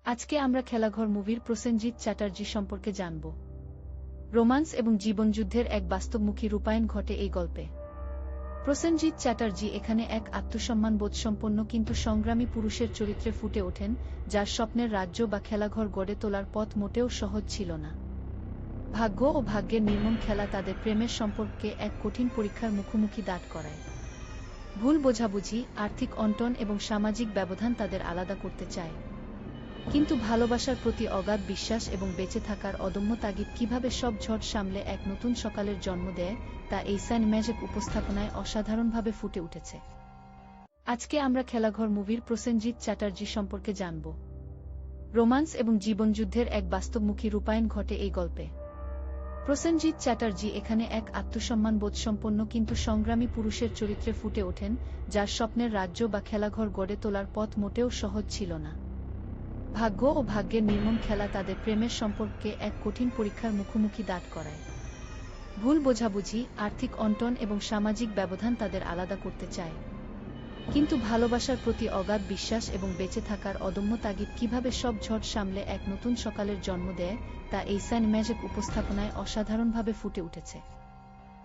আজকে আমরা খেলাঘর মুভির প্রসেনজিৎ চ্যাটার্জি সম্পর্কে জানব। রোমান্স এবং জীবনযুদ্ধের এক বাস্তবমুখী রূপায়ণ ঘটে এই গল্পে। প্রসেনজিৎ চ্যাটার্জি এখানে এক আত্মসম্মানবোধসম্পন্ন কিন্তু সংগ্রামী পুরুষের চরিত্রে ফুটে ওঠেন, যার স্বপ্নের রাজ্য বা খেলাঘর গড়ে তোলার পথ মোটেও সহজ ছিল না। ভাগ্য ও ভাগ্যের নির্মম খেলা তাদের প্রেমের সম্পর্ককে এক কঠিন পরীক্ষার মুখোমুখি দাঁড় করায়। ভুল বোঝাবুঝি, আর্থিক অনটন এবং সামাজিক ব্যবধান তাদের আলাদা করতে চায়। কিন্তু ভালোবাসার প্রতি অগাধ বিশ্বাস এবং বেঁচে থাকার অদম্য তাগিদ কিভাবে সব ঝড় সামলে এক নতুন সকালের জন্ম দেয়, তা এই সিনেম্যাটিক উপস্থাপনায় অসাধারণভাবে ফুটে উঠেছে। আজকে আমরা খেলাঘর মুভির প্রসেনজিৎ চ্যাটার্জি সম্পর্কে জানব। রোমান্স এবং জীবনযুদ্ধের এক বাস্তবমুখী রূপায়ণ ঘটে এই গল্পে। প্রসেনজিৎ চ্যাটার্জি এখানে এক আত্মসম্মানবোধসম্পন্ন কিন্তু সংগ্রামী পুরুষের চরিত্রে ফুটে ওঠেন, যার স্বপ্নের রাজ্য বা খেলাঘর গড়ে তোলার পথ মোটেও সহজ ছিল না। ভাগ্য ও ভাগ্যের নির্মম খেলা তাদের প্রেমের সম্পর্ককে এক কঠিন পরীক্ষার মুখোমুখি দাঁড় করায়। ভুল বোঝাবুঝি, আর্থিক অনটন এবং সামাজিক ব্যবধান তাদের আলাদা করতে চায়। কিন্তু ভালোবাসার প্রতি অগাধ বিশ্বাস এবং বেঁচে থাকার অদম্য তাগিদ কিভাবে সব ঝড় সামলে এক নতুন সকালের জন্ম দেয়, তা এই সিনেম্যাটিক উপস্থাপনায় অসাধারণভাবে ফুটে উঠেছে।